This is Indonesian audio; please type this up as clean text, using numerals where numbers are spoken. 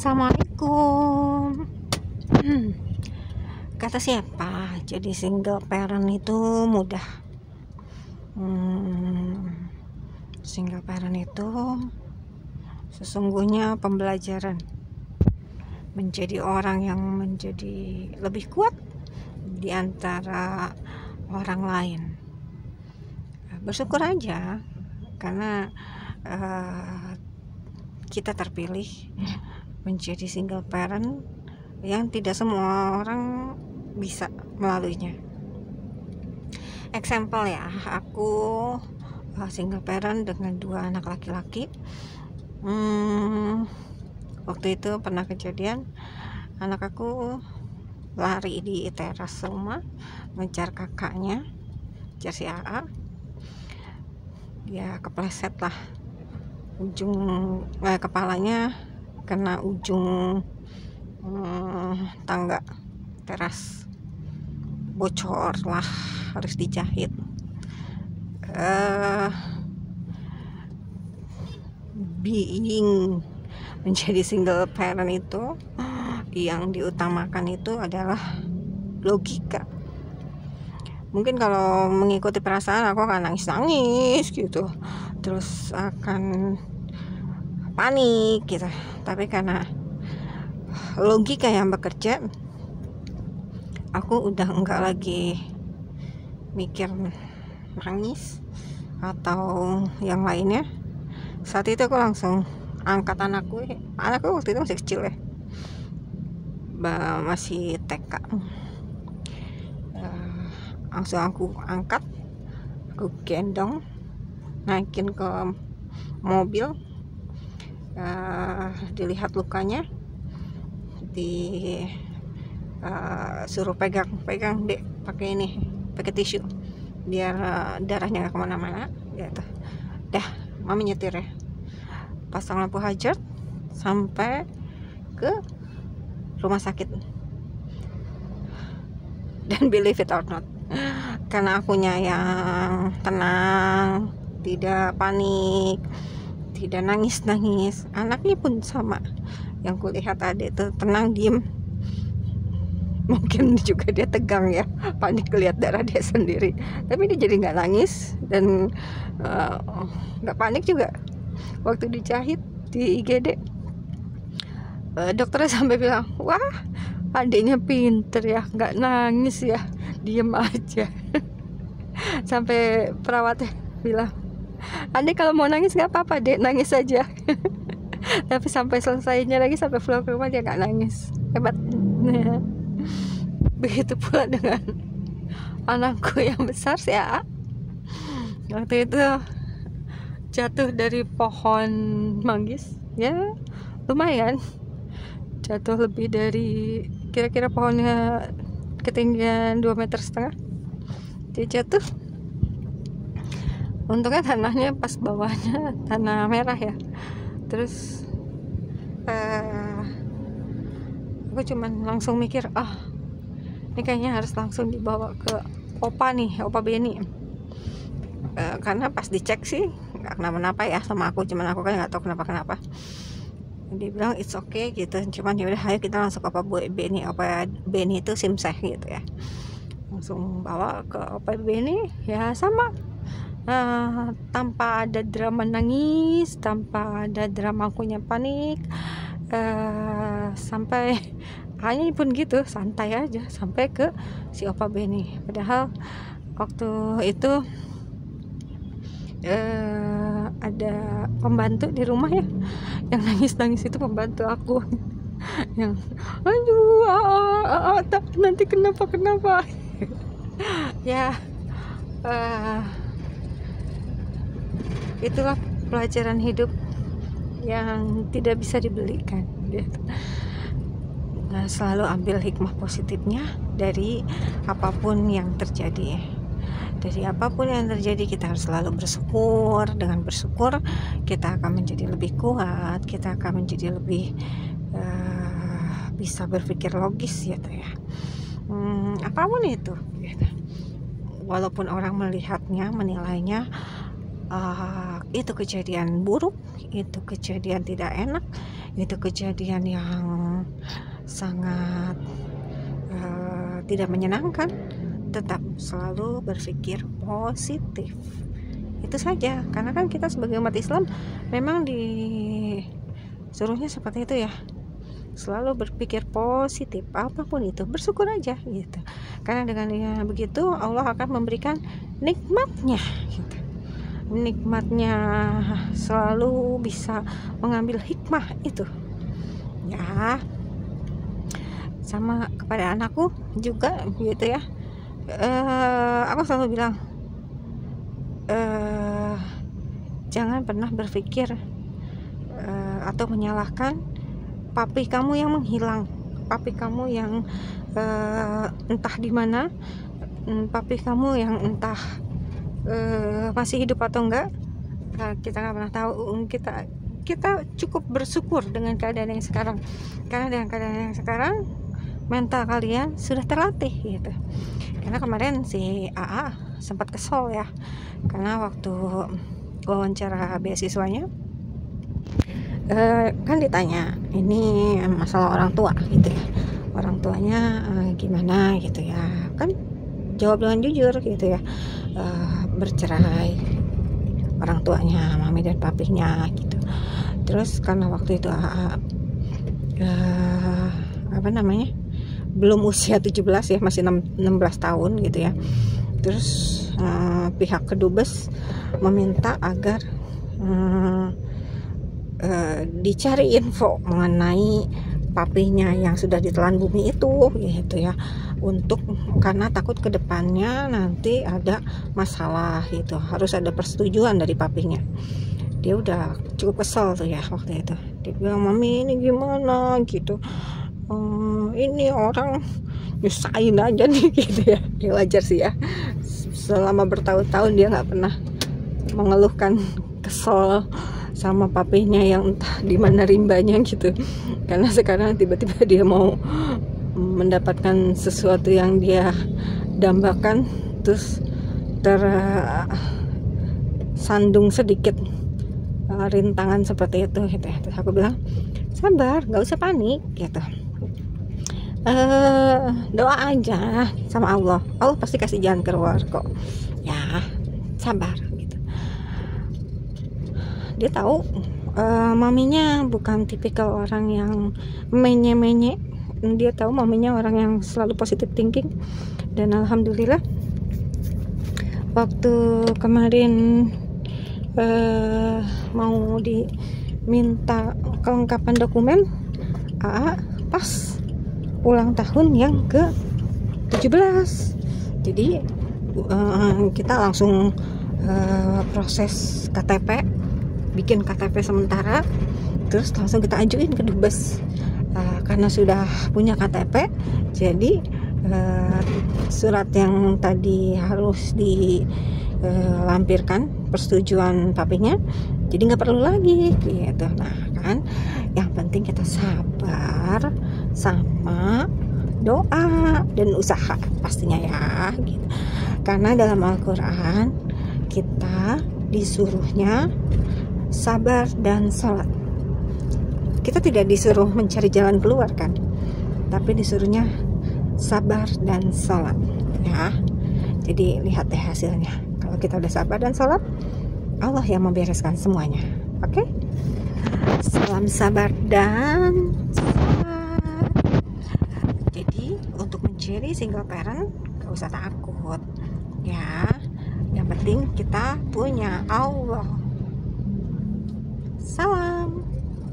Assalamualaikum. Kata siapa? Jadi single parent itu mudah. Single parent itu sesungguhnya pembelajaran menjadi orang yang menjadi lebih kuat di antara orang lain. Bersyukur aja karena kita terpilih menjadi single parent yang tidak semua orang bisa melaluinya. Example ya, aku single parent dengan 2 anak laki-laki. Waktu itu pernah kejadian anak aku lari di teras rumah ngejar kakaknya, ngejar si AA. Dia kepleset lah, ujung kepalanya kena ujung tangga teras, bocor lah, harus dijahit. Being menjadi single parent itu yang diutamakan itu adalah logika. Mungkin kalau mengikuti perasaan aku akan nangis-nangis gitu, terus akan panik gitu. Tapi karena logika yang bekerja, aku udah enggak lagi mikir nangis atau yang lainnya. Saat itu aku langsung angkat anakku waktu itu masih kecil ya, masih TK. Langsung aku angkat, aku gendong, naikin ke mobil. Dilihat lukanya, suruh pegang dek, pakai tisu biar darahnya nggak kemana-mana gitu. Dah, mami nyetir ya, pasang lampu hazard sampai ke rumah sakit. Dan believe it or not, karena akunya yang tenang, tidak panik, tidak nangis, anaknya pun sama. Yang kulihat adik itu tenang, diem. Mungkin juga dia tegang ya, panik lihat darah dia sendiri. Tapi dia jadi nggak nangis dan nggak panik juga. Waktu dijahit di IGD, dokternya sampai bilang, wah adiknya pinter ya, nggak nangis ya, diem aja. Sampai perawatnya bilang, adik kalau mau nangis nggak apa-apa dek, nangis aja. Tapi sampai selesainya lagi, sampai pulang ke rumah dia nggak nangis. Hebat. Begitu pula dengan anakku yang besar sih ya. Waktu itu jatuh dari pohon manggis, ya lumayan, jatuh lebih dari, kira-kira pohonnya ketinggian 2,5 meter. Dia jatuh, untungnya tanahnya pas bawahnya tanah merah ya. Terus aku cuman langsung mikir, ini kayaknya harus langsung dibawa ke opa Beni. Karena pas dicek sih nggak kenapa-napa ya sama aku, cuman aku kan nggak tahu kenapa. Dia bilang it's okay gitu, cuman ya udah, ayo kita langsung ke opa Beni itu Simseh gitu ya. Langsung bawa ke opa Beni ya, sama tanpa ada drama nangis, tanpa ada drama akunya panik, sampai hanya pun gitu santai aja sampai ke si opa Beni. Padahal waktu itu ada pembantu di rumah ya, yang nangis itu pembantu aku. Yang aduh, nanti kenapa ya. Itulah pelajaran hidup yang tidak bisa dibelikan gitu. Nah, selalu ambil hikmah positifnya dari apapun yang terjadi. Dari apapun yang terjadi, kita harus selalu bersyukur. Dengan bersyukur, kita akan menjadi lebih kuat, kita akan menjadi lebih bisa berpikir logis gitu ya. Apapun itu gitu. Walaupun orang melihatnya, menilainya itu kejadian buruk, itu kejadian tidak enak, itu kejadian yang sangat tidak menyenangkan, tetap selalu berpikir positif. Itu saja, karena kan kita sebagai umat Islam memang disuruhnya seperti itu ya, selalu berpikir positif, apapun itu bersyukur aja gitu, karena dengan begitu Allah akan memberikan nikmatnya gitu. Nikmatnya selalu bisa mengambil hikmah itu ya. Sama kepada anakku juga gitu ya, aku selalu bilang jangan pernah berpikir atau menyalahkan papi kamu yang menghilang, papi kamu yang entah di mana, papi kamu yang entah masih hidup atau enggak, kita nggak pernah tahu. Kita cukup bersyukur dengan keadaan yang sekarang, karena dengan keadaan yang sekarang mental kalian sudah terlatih gitu. Karena kemarin si AA sempat kesel ya, karena waktu wawancara beasiswanya kan ditanya ini masalah orang tua gitu ya, orang tuanya gimana gitu ya, kan jawab dengan jujur gitu ya, bercerai orang tuanya, mami dan papinya gitu. Terus karena waktu itu AA belum usia 17 ya, masih 16 tahun gitu ya. Terus pihak kedubes meminta agar dicari info mengenai papinya yang sudah ditelan bumi itu gitu ya, karena takut kedepannya nanti ada masalah gitu, harus ada persetujuan dari papinya. Dia udah cukup kesel tuh ya waktu itu, dia bilang mami ini gimana gitu, ini orang nyusahin aja nih gitu ya. Ya wajar sih ya, selama bertahun-tahun dia nggak pernah mengeluhkan kesel sama papinya yang entah di mana rimbanya gitu, karena sekarang tiba-tiba dia mau mendapatkan sesuatu yang dia dambakan, terus tersandung sedikit rintangan seperti itu gitu ya. Terus aku bilang sabar, nggak usah panik gitu, doa aja sama Allah pasti kasih jalan keluar kok ya, sabar gitu. Dia tahu maminya bukan tipikal orang yang menye-menye, dia tahu maminya orang yang selalu positive thinking. Dan alhamdulillah waktu kemarin mau diminta kelengkapan dokumen AA pas ulang tahun yang ke 17, jadi kita langsung proses KTP, bikin KTP sementara, terus langsung kita ajuin ke dubes. Karena sudah punya KTP, jadi surat yang tadi harus dilampirkan persetujuan papinya, jadi nggak perlu lagi gitu. Nah kan, yang penting kita sabar sama doa dan usaha pastinya ya gitu. Karena dalam Al-Quran kita disuruhnya sabar dan sholat. Kita tidak disuruh mencari jalan keluar kan, tapi disuruhnya sabar dan sholat ya. Jadi lihat deh hasilnya, kalau kita udah sabar dan sholat, Allah yang membereskan semuanya. Oke? Salam sabar dan sholat. Jadi untuk mencari single parent gak usah takut ya, yang penting kita punya Allah. Salam.